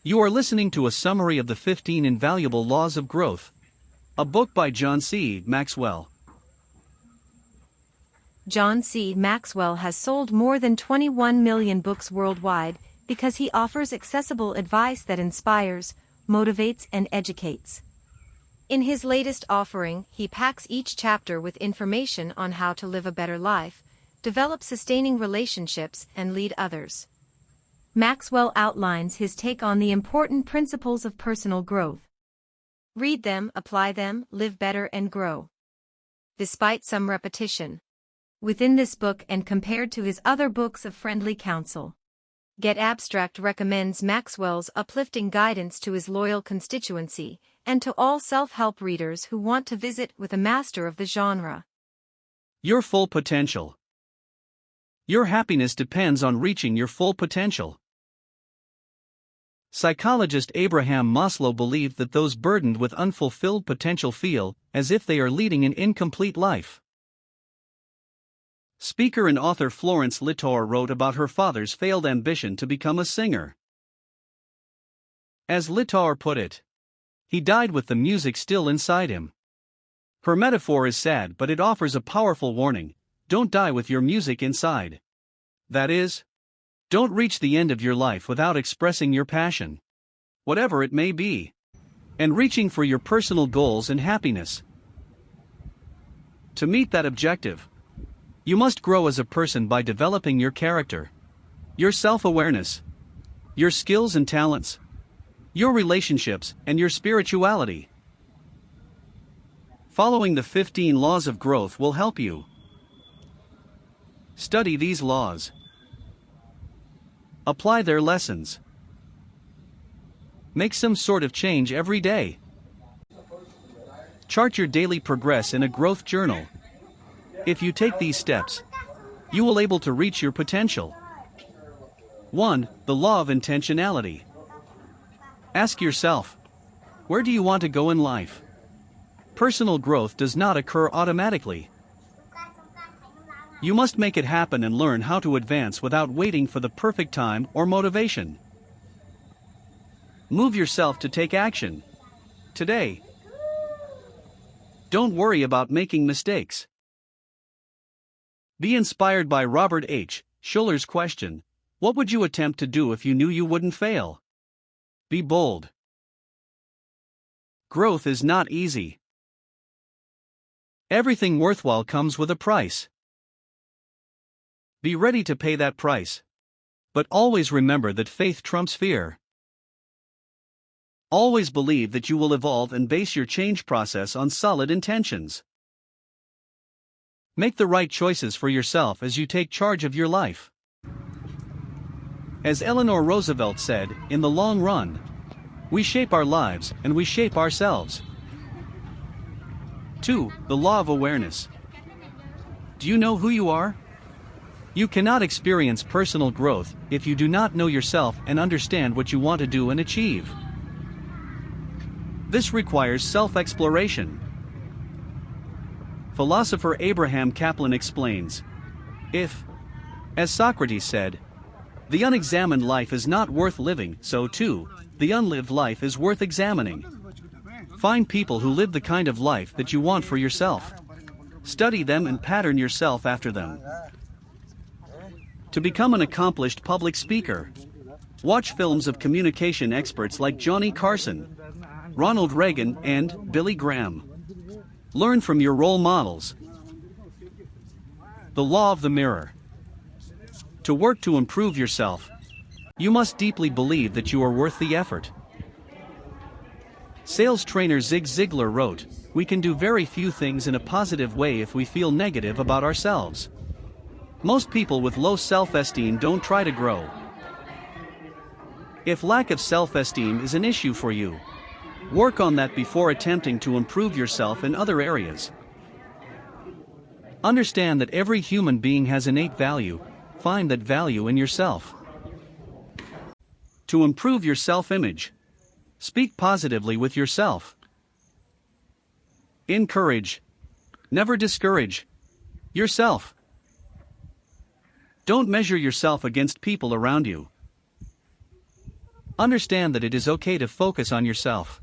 You are listening to a summary of the 15 Invaluable Laws of Growth, a book by John C. Maxwell. John C. Maxwell has sold more than 21 million books worldwide because he offers accessible advice that inspires, motivates, and educates. In his latest offering, he packs each chapter with information on how to live a better life, develop sustaining relationships, and lead others. Maxwell outlines his take on the important principles of personal growth. Read them, apply them, live better, and grow. Despite some repetition within this book and compared to his other books of friendly counsel, getAbstract recommends Maxwell's uplifting guidance to his loyal constituency and to all self-help readers who want to visit with a master of the genre. Your full potential. Your happiness depends on reaching your full potential. Psychologist Abraham Maslow believed that those burdened with unfulfilled potential feel as if they are leading an incomplete life. Speaker and author Florence Littor wrote about her father's failed ambition to become a singer. As Littor put it, he died with the music still inside him. Her metaphor is sad, but it offers a powerful warning: don't die with your music inside. That is, don't reach the end of your life without expressing your passion, whatever it may be, and reaching for your personal goals and happiness. To meet that objective, you must grow as a person by developing your character, your self-awareness, your skills and talents, your relationships, and your spirituality. Following the 15 laws of growth will help you. Study these laws. Apply their lessons. Make some sort of change every day. Chart your daily progress in a growth journal. If you take these steps, you will be able to reach your potential. 1. The law of intentionality. Ask yourself, where do you want to go in life? Personal growth does not occur automatically. You must make it happen and learn how to advance without waiting for the perfect time or motivation. Move yourself to take action today. Don't worry about making mistakes. Be inspired by Robert H. Schuller's question: what would you attempt to do if you knew you wouldn't fail? Be bold. Growth is not easy. Everything worthwhile comes with a price. Be ready to pay that price. But always remember that faith trumps fear. Always believe that you will evolve and base your change process on solid intentions. Make the right choices for yourself as you take charge of your life. As Eleanor Roosevelt said, in the long run, we shape our lives and we shape ourselves. 2. The law of awareness. Do you know who you are? You cannot experience personal growth if you do not know yourself and understand what you want to do and achieve. This requires self-exploration. Philosopher Abraham Kaplan explains, if, as Socrates said, the unexamined life is not worth living, so too, the unlived life is worth examining. Find people who live the kind of life that you want for yourself. Study them and pattern yourself after them. To become an accomplished public speaker, watch films of communication experts like Johnny Carson, Ronald Reagan, and Billy Graham. Learn from your role models. The law of the mirror. To work to improve yourself, you must deeply believe that you are worth the effort. Sales trainer Zig Ziglar wrote, "We can do very few things in a positive way if we feel negative about ourselves." Most people with low self-esteem don't try to grow. If lack of self-esteem is an issue for you, work on that before attempting to improve yourself in other areas. Understand that every human being has innate value. Find that value in yourself. To improve your self-image. Speak positively with yourself. Encourage. Never discourage yourself. Don't measure yourself against people around you. Understand that it is okay to focus on yourself.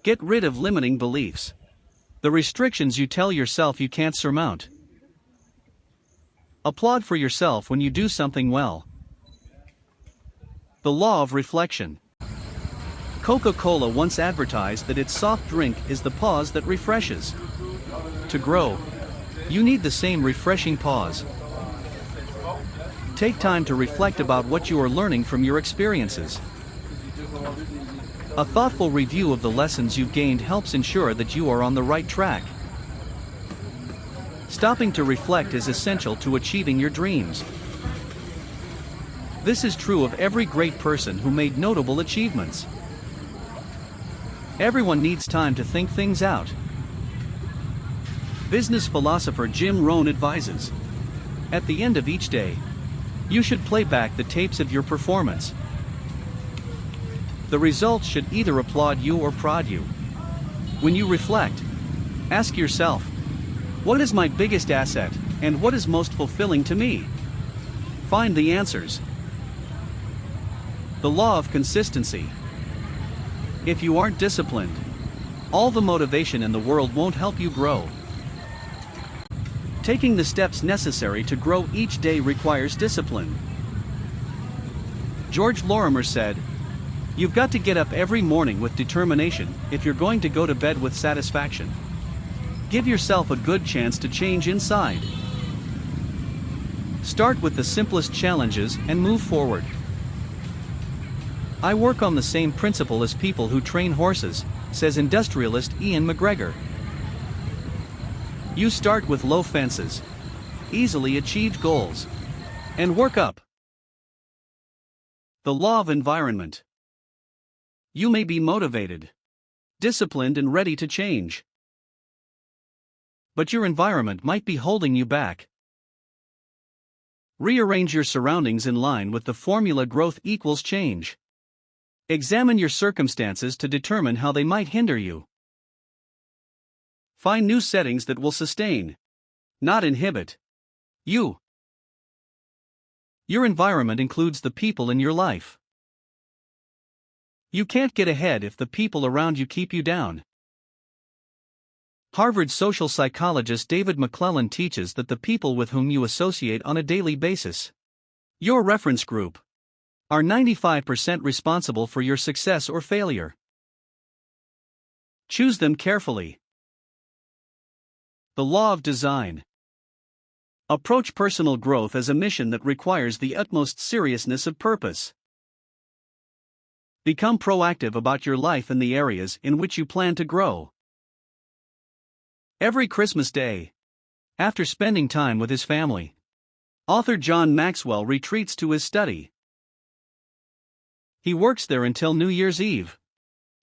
Get rid of limiting beliefs. The restrictions you tell yourself you can't surmount. Applaud for yourself when you do something well. The law of reflection. Coca-Cola once advertised that its soft drink is the pause that refreshes. To grow, you need the same refreshing pause. Take time to reflect about what you are learning from your experiences. A thoughtful review of the lessons you've gained helps ensure that you are on the right track. Stopping to reflect is essential to achieving your dreams. This is true of every great person who made notable achievements. Everyone needs time to think things out. Business philosopher Jim Rohn advises, at the end of each day, you should play back the tapes of your performance. The results should either applaud you or prod you. When you reflect, ask yourself, what is my biggest asset, and what is most fulfilling to me? Find the answers. The law of consistency. If you aren't disciplined, all the motivation in the world won't help you grow. Taking the steps necessary to grow each day requires discipline. George Lorimer said, "You've got to get up every morning with determination if you're going to go to bed with satisfaction. Give yourself a good chance to change inside. Start with the simplest challenges and move forward." I work on the same principle as people who train horses, says industrialist Ian McGregor. You start with low fences, easily achieved goals, and work up. The law of environment. You may be motivated, disciplined, and ready to change, but your environment might be holding you back. Rearrange your surroundings in line with the formula growth equals change. Examine your circumstances to determine how they might hinder you. Find new settings that will sustain, not inhibit, you. Your environment includes the people in your life. You can't get ahead if the people around you keep you down. Harvard social psychologist David McClellan teaches that the people with whom you associate on a daily basis, your reference group, are 95% responsible for your success or failure. Choose them carefully. The law of design. Approach personal growth as a mission that requires the utmost seriousness of purpose. Become proactive about your life and the areas in which you plan to grow. Every Christmas Day, after spending time with his family, author John Maxwell retreats to his study. He works there until New Year's Eve,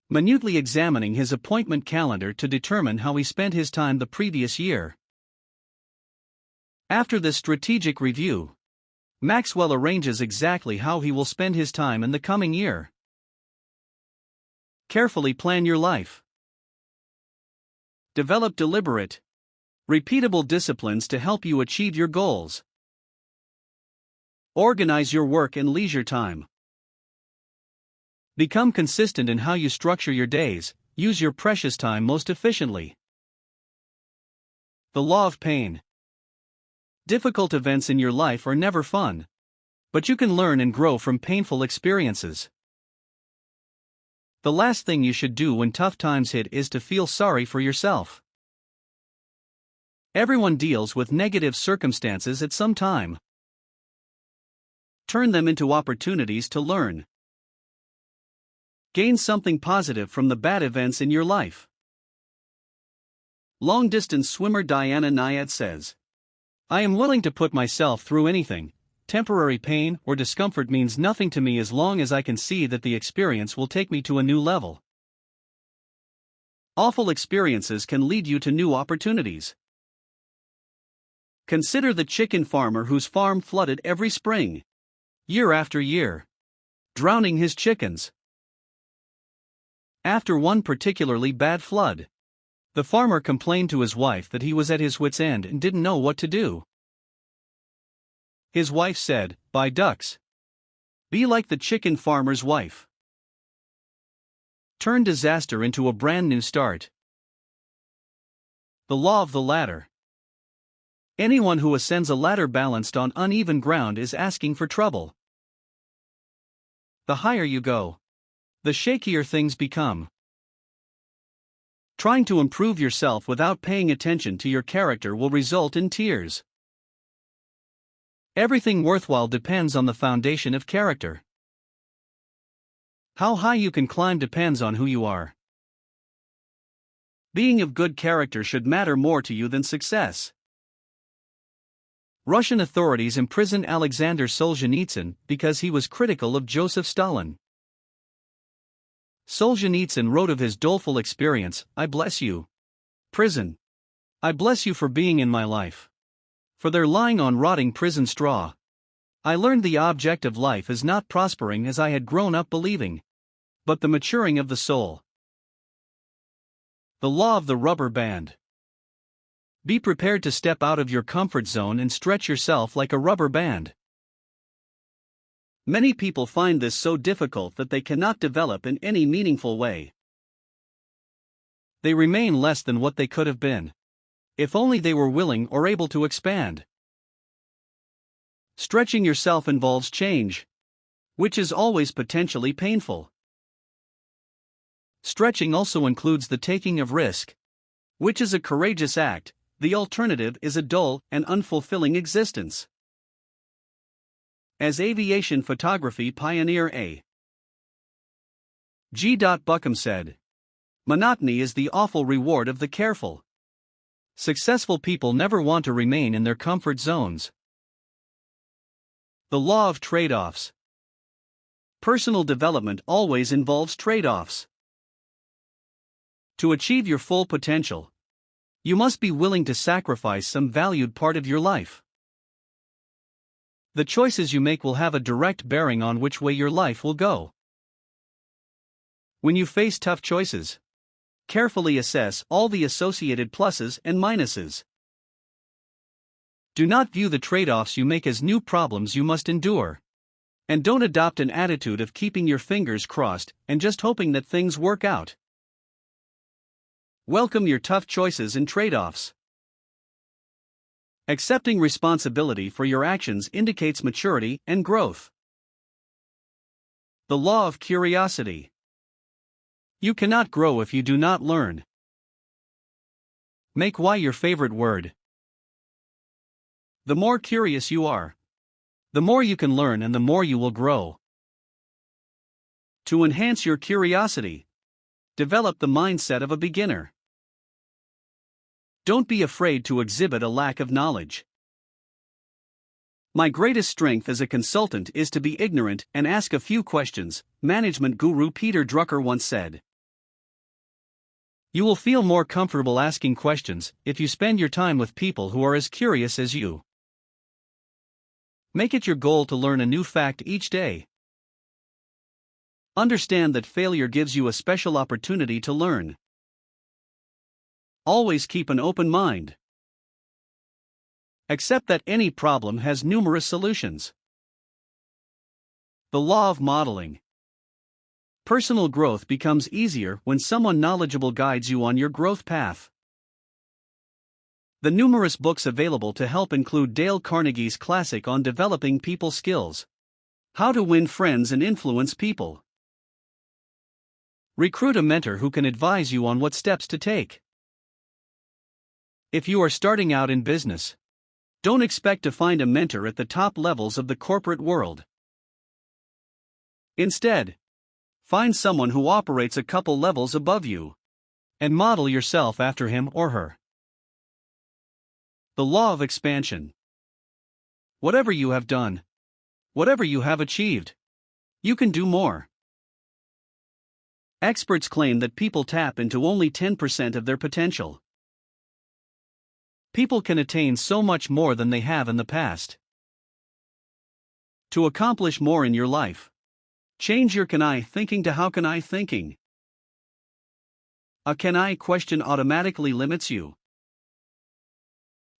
minutely examining his appointment calendar to determine how he spent his time the previous year. After this strategic review, Maxwell arranges exactly how he will spend his time in the coming year. Carefully plan your life. Develop deliberate, repeatable disciplines to help you achieve your goals. Organize your work and leisure time. Become consistent in how you structure your days, use your precious time most efficiently. The law of pain. Difficult events in your life are never fun, but you can learn and grow from painful experiences. The last thing you should do when tough times hit is to feel sorry for yourself. Everyone deals with negative circumstances at some time. Turn them into opportunities to learn. Gain something positive from the bad events in your life. Long-distance swimmer Diana Nyad says, "I am willing to put myself through anything. Temporary pain or discomfort means nothing to me as long as I can see that the experience will take me to a new level." Awful experiences can lead you to new opportunities. Consider the chicken farmer whose farm flooded every spring, year after year, drowning his chickens. After one particularly bad flood, the farmer complained to his wife that he was at his wit's end and didn't know what to do. His wife said, "Buy ducks. Be like the chicken farmer's wife. Turn disaster into a brand new start." The law of the ladder. Anyone who ascends a ladder balanced on uneven ground is asking for trouble. The higher you go, the shakier things become. Trying to improve yourself without paying attention to your character will result in tears. Everything worthwhile depends on the foundation of character. How high you can climb depends on who you are. Being of good character should matter more to you than success. Russian authorities imprisoned Alexander Solzhenitsyn because he was critical of Joseph Stalin. Solzhenitsyn wrote of his doleful experience, "I bless you, prison. I bless you for being in my life. For they're lying on rotting prison straw. I learned the object of life is not prospering as I had grown up believing, but the maturing of the soul." The law of the rubber band. Be prepared to step out of your comfort zone and stretch yourself like a rubber band. Many people find this so difficult that they cannot develop in any meaningful way. They remain less than what they could have been, if only they were willing or able to expand. Stretching yourself involves change, which is always potentially painful. Stretching also includes the taking of risk, which is a courageous act. The alternative is a dull and unfulfilling existence. As aviation photography pioneer A. G. Buckham said, "Monotony is the awful reward of the careful." Successful people never want to remain in their comfort zones. The law of trade-offs. Personal development always involves trade-offs. To achieve your full potential, you must be willing to sacrifice some valued part of your life. The choices you make will have a direct bearing on which way your life will go. When you face tough choices, carefully assess all the associated pluses and minuses. Do not view the trade-offs you make as new problems you must endure. And don't adopt an attitude of keeping your fingers crossed and just hoping that things work out. Welcome your tough choices and trade-offs. Accepting responsibility for your actions indicates maturity and growth. The law of curiosity. You cannot grow if you do not learn. Make why your favorite word. The more curious you are, the more you can learn and the more you will grow. To enhance your curiosity, develop the mindset of a beginner. Don't be afraid to exhibit a lack of knowledge. My greatest strength as a consultant is to be ignorant and ask a few questions, management guru Peter Drucker once said. You will feel more comfortable asking questions if you spend your time with people who are as curious as you. Make it your goal to learn a new fact each day. Understand that failure gives you a special opportunity to learn. Always keep an open mind. Accept that any problem has numerous solutions. The law of modeling. Personal growth becomes easier when someone knowledgeable guides you on your growth path. The numerous books available to help include Dale Carnegie's classic on developing people skills. How to win friends and influence people. Recruit a mentor who can advise you on what steps to take. If you are starting out in business, don't expect to find a mentor at the top levels of the corporate world. Instead, find someone who operates a couple levels above you, and model yourself after him or her. The law of expansion. Whatever you have done, whatever you have achieved, you can do more. Experts claim that people tap into only 10% of their potential. People can attain so much more than they have in the past. To accomplish more in your life, change your can I thinking to how can I thinking. A can I question automatically limits you.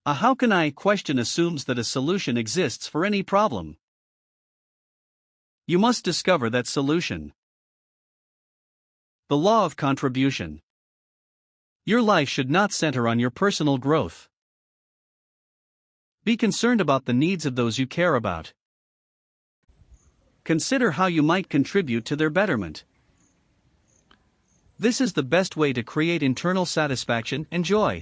A how can I question assumes that a solution exists for any problem. You must discover that solution. The law of contribution. Your life should not center on your personal growth. Be concerned about the needs of those you care about. Consider how you might contribute to their betterment. This is the best way to create internal satisfaction and joy.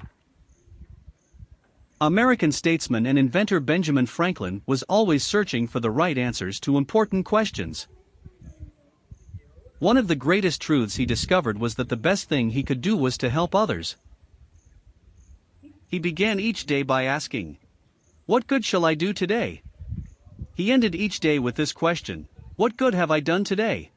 American statesman and inventor Benjamin Franklin was always searching for the right answers to important questions. One of the greatest truths he discovered was that the best thing he could do was to help others. He began each day by asking, "What good shall I do today?" He ended each day with this question, "What good have I done today?"